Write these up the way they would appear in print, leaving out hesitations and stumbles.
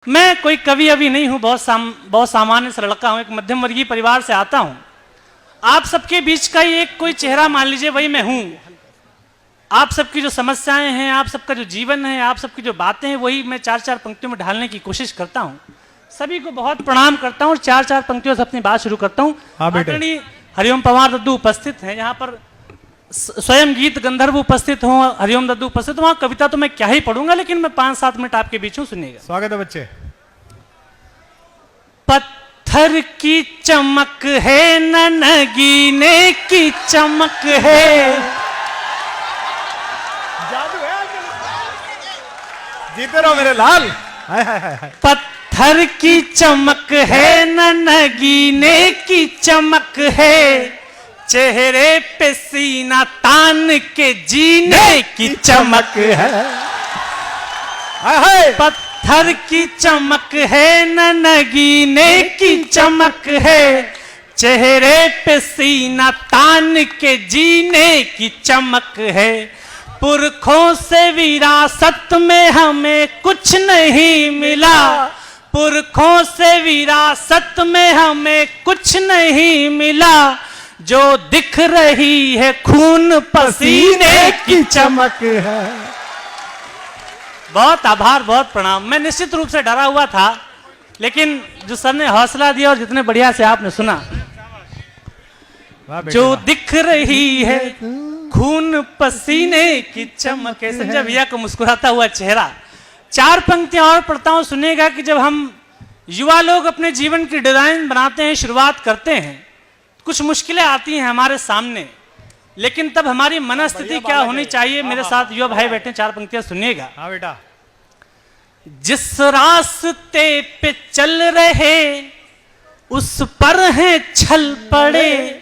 मैं कोई कवि अभी नहीं हूं, बहुत सामान्य सा लड़का हूं, एक मध्यम वर्गीय परिवार से आता हूं। आप सबके बीच का ही एक कोई चेहरा मान लीजिए, वही मैं हूं। आप सबकी जो समस्याएं हैं, आप सबका जो जीवन है, आप सबकी जो बातें हैं, वही मैं चार चार पंक्तियों में ढालने की कोशिश करता हूं। सभी को बहुत प्रणाम करता हूं और चार चार पंक्तियों से अपनी बात शुरू करता हूं। आदरणीय हरिओम पवार दद्दू उपस्थित हैं, यहाँ पर स्वयं गीत गंधर्व उपस्थित हों, हरिओम दद्दू उपस्थित हों। कविता तो मैं क्या ही पढ़ूंगा, लेकिन मैं 5-7 मिनट आपके बीच हूं, सुनिएगा। स्वागत है बच्चे। पत्थर की चमक है न नगीने की चमक है, जादू है। जीते रहो मेरे लाल। हाय हाय हाय। पत्थर की चमक है न नगीने की चमक है, चेहरे पे सीना तान के जीने की चमक है। पत्थर की चमक है न नगीने की चमक है, चेहरे पे सीना तान के जीने की चमक है। पुरखों से विरासत में हमें कुछ नहीं मिला, पुरखों से विरासत में हमें कुछ नहीं मिला, जो दिख रही है खून पसीने की चमक है। बहुत आभार, बहुत प्रणाम। मैं निश्चित रूप से डरा हुआ था, लेकिन जो सर ने हौसला दिया और जितने बढ़िया से आपने सुना, जो दिख रही है खून पसीने की चमक है। संजय भैया को मुस्कुराता हुआ चेहरा। 4 पंक्तियां और पढ़ता हूं, सुनिएगा कि जब हम युवा लोग अपने जीवन की डिजाइन बनाते हैं, शुरुआत करते हैं, कुछ मुश्किलें आती हैं हमारे सामने, लेकिन तब हमारी मनस्थिति क्या होनी चाहिए। मेरे साथ युवा भाई बैठे, 4 पंक्तियां सुनिएगा। हाँ बेटा। जिस रास्ते पे चल रहे उस पर हैं छल पड़े,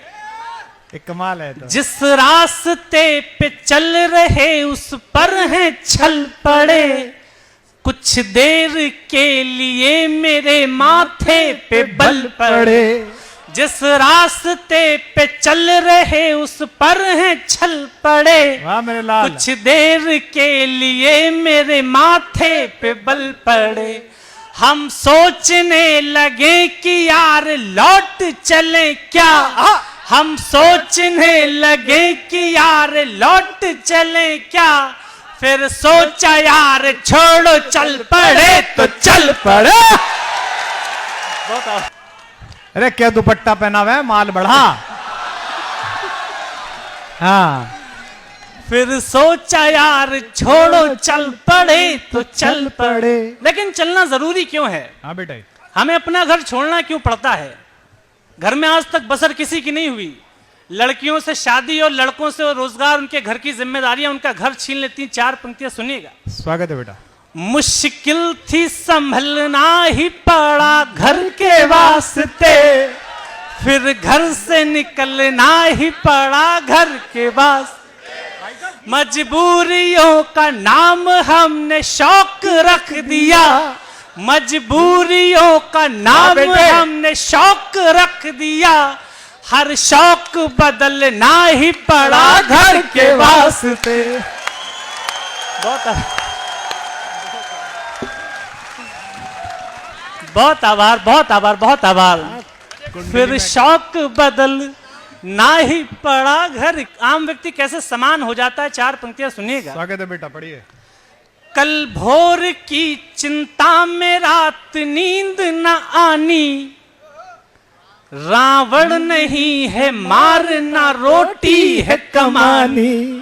एक कमाल है तो। जिस रास्ते पे चल रहे उस पर हैं छल पड़े, कुछ देर के लिए मेरे माथे पे बल पड़े। जिस रास्ते पे चल रहे उस पर हैं छल पड़े, वाह मेरे लाल। कुछ देर के लिए मेरे माथे पे बल पड़े। हम सोचने लगे कि यार लौट चले क्या, हम सोचने लगे कि यार लौट चले क्या, फिर सोचा यार छोड़ो चल पड़े तो चल पड़े। अरे क्या दुपट्टा पहना हुआ है, माल बढ़ा। हाँ। फिर सोचा यार छोड़ो चल पड़े तो चल पड़े। लेकिन चलना जरूरी क्यों है? हाँ बेटा। हमें अपना घर छोड़ना क्यों पड़ता है? घर में आज तक बसर किसी की नहीं हुई। लड़कियों से शादी और लड़कों से रोजगार, उनके घर की जिम्मेदारियां उनका घर छीन लेती। 4 पंक्तियां सुनिएगा। स्वागत है बेटा। मुश्किल थी संभलना ही पड़ा घर के वास्ते, फिर घर से निकलना ही पड़ा घर के वास्ते। मजबूरियों का नाम हमने शौक रख दिया, मजबूरियों का नाम हमने शौक रख दिया, हर शौक बदलना ही पड़ा घर के वास्ते। बहुत आभार, बहुत आभार, बहुत आभार। फिर शौक बदल ना ही पड़ा घर। आम व्यक्ति कैसे समान हो जाता है। 4 पंक्तियां सुनिएगा। स्वागत है बेटा, पढ़िए। कल भोर की चिंता में रात नींद न आनी, रावण नहीं है मारना रोटी है कमानी।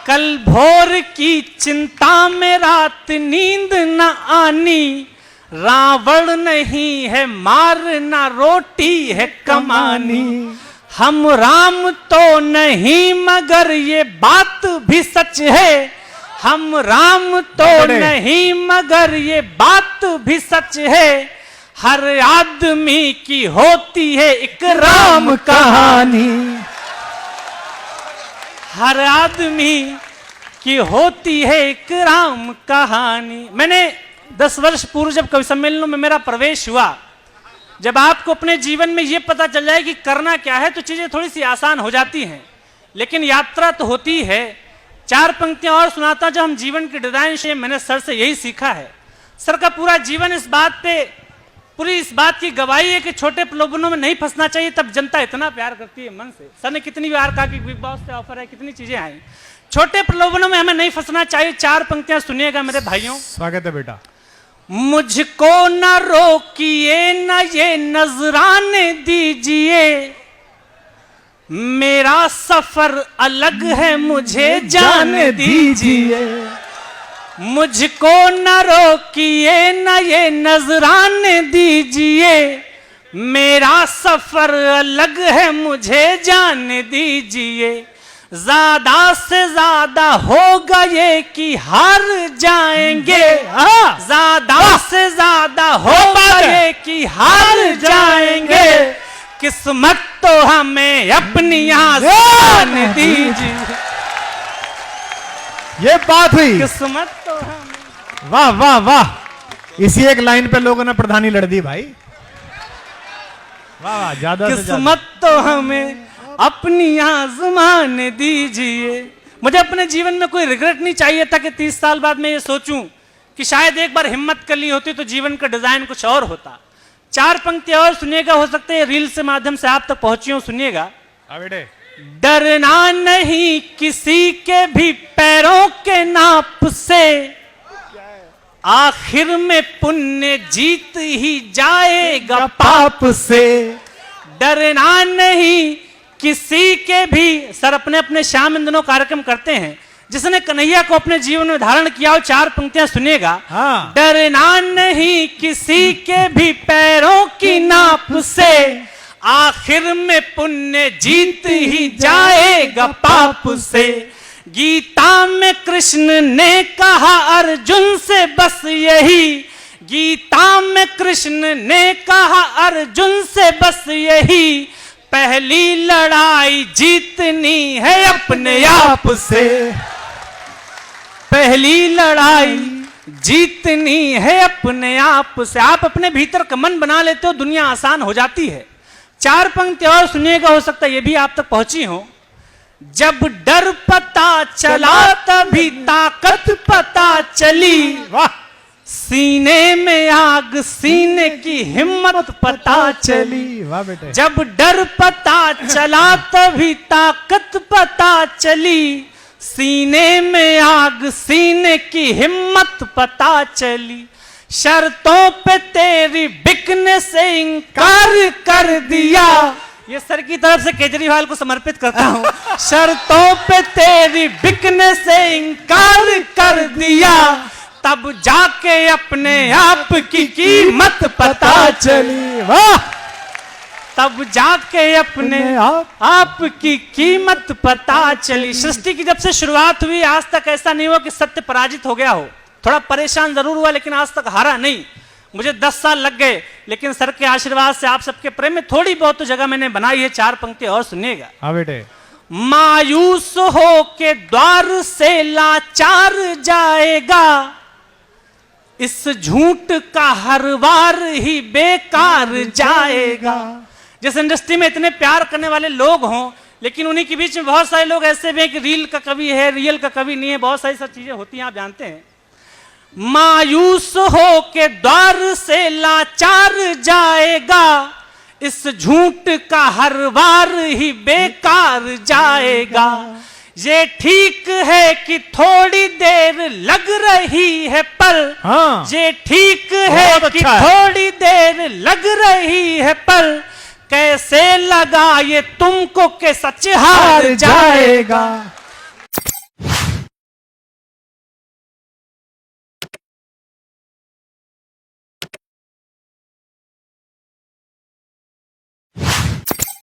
कल भोर की चिंता में रात नींद न आनी, रावण नहीं है मारना रोटी है कमानी। हम राम तो नहीं मगर ये बात भी सच है, हम राम तो नहीं मगर ये बात भी सच है, हर आदमी की होती है एक राम कहानी। हर आदमी की होती है एक राम कहानी। मैंने 10 वर्ष पूर्व जब कवि सम्मेलनों में मेरा प्रवेश हुआ, जब आपको अपने जीवन में यह पता चल जाए कि करना क्या है, तो चीजें थोड़ी सी आसान हो जाती हैं। लेकिन यात्रा तो होती है। 4 पंक्तियां और सुनाता, जब हम जीवन की डिजाइन से, मैंने सर से यही सीखा है। सर का पूरा जीवन इस बात पे, पूरी इस बात की गवाही है कि छोटे प्रलोभनों में नहीं फंसना चाहिए, तब जनता इतना प्यार करती है मन से। सर ने कितनी बार कहा कि बिग बॉस से ऑफर है, कितनी चीजें आई, छोटे प्रलोभनों में हमें नहीं फंसना चाहिए। 4 पंक्तियां सुनिएगा मेरे भाइयों। स्वागत है बेटा। मुझको न रोकिए न ये नजराने दीजिए, मेरा सफर अलग है मुझे जाने दीजिए। मुझको न रोकिए न ये नजराने दीजिए, मेरा सफर अलग है मुझे जाने दीजिए। ज्यादा से ज्यादा होगा ये कि हार जाएंगे, ज्यादा से ज्यादा होगा ये कि हार जाएंगे। किस्मत तो हमें अपनी आसान दीजिए। ये बात हुई, किस्मत तो हमें। वाह वाह वाह, इसी एक लाइन पे लोगों ने प्रधानी लड़ दी भाई। वाह वाह, ज्यादा से ज्यादा। किस्मत तो हमें अपनी आजमान दीजिए। मुझे अपने जीवन में कोई रिग्रेट नहीं चाहिए था कि 30 साल बाद मैं ये सोचूं कि शायद एक बार हिम्मत कर ली होती तो जीवन का डिजाइन कुछ और होता। 4 पंक्तियां और सुनिएगा, हो सकता है रील से माध्यम से आप तक पहुंची हो, सुनिएगा। बेटे, डरना नहीं किसी के भी पैरों के नाप से, आखिर में पुण्य जीत ही जाएगा पाप से। डरना नहीं किसी के भी। सर अपने अपने शाम इन दिनों कार्यक्रम करते हैं, जिसने कन्हैया को अपने जीवन में धारण किया हो। 4 पंक्तियां सुनिएगा। हाँ। डरना नहीं किसी के भी पैरों की नाप से, आखिर में पुण्य जीत ही जाएगा पाप से। गीता में कृष्ण ने कहा अर्जुन से बस यही, गीता में कृष्ण ने कहा अर्जुन से बस यही, पहली लड़ाई जीतनी है अपने आप से। पहली लड़ाई जीतनी है अपने आप से। आप अपने भीतर का मन बना लेते हो, दुनिया आसान हो जाती है। 4 पंक्ति और सुनिएगा, हो सकता है ये भी आप तक पहुंची हो। जब डर पता चला तभी ताकत पता चली, वाह, सीने में आग सीने की हिम्मत पता चली। वाह बेटे। जब डर पता चला तभी ताकत पता चली, सीने में आग सीने की हिम्मत पता चली। शर्तों पे तेरी बिकने से इनकार कर दिया, ये सर की तरफ से केजरीवाल को समर्पित करता हूं। शर्तों पे तेरी बिकने से इनकार कर दिया, तब जाके अपने आप की कीमत पता चली। वाह, तब जाके अपने आप की कीमत पता चली। सृष्टि की जब से शुरुआत हुई आज तक ऐसा नहीं हुआ कि सत्य पराजित हो गया हो। थोड़ा परेशान जरूर हुआ, लेकिन आज तक हारा नहीं। मुझे 10 साल लग गए, लेकिन सर के आशीर्वाद से, आप सबके प्रेम में थोड़ी बहुत तो जगह मैंने बनाई है। 4 पंक्ति और सुनिएगा। हाँ बेटे। मायूस हो के द्वार से लाचार जाएगा, इस झूठ का हर वार ही बेकार जाएगा। जिस इंडस्ट्री में इतने प्यार करने वाले लोग हों, लेकिन उन्हीं के बीच में बहुत सारे लोग ऐसे भी हैं कि रील का कवि है, रियल का कवि नहीं है। बहुत सारी सब चीजें होती हैं, आप जानते हैं। मायूस हो के द्वार से लाचार जाएगा, इस झूठ का हर वार ही बेकार जाएगा। ये ठीक है कि थोड़ी देर लग रही है, पर हाँ, ये ठीक है कि थोड़ी देर लग रही है, पर कैसे लगा ये तुमको के सच हार जाएगा।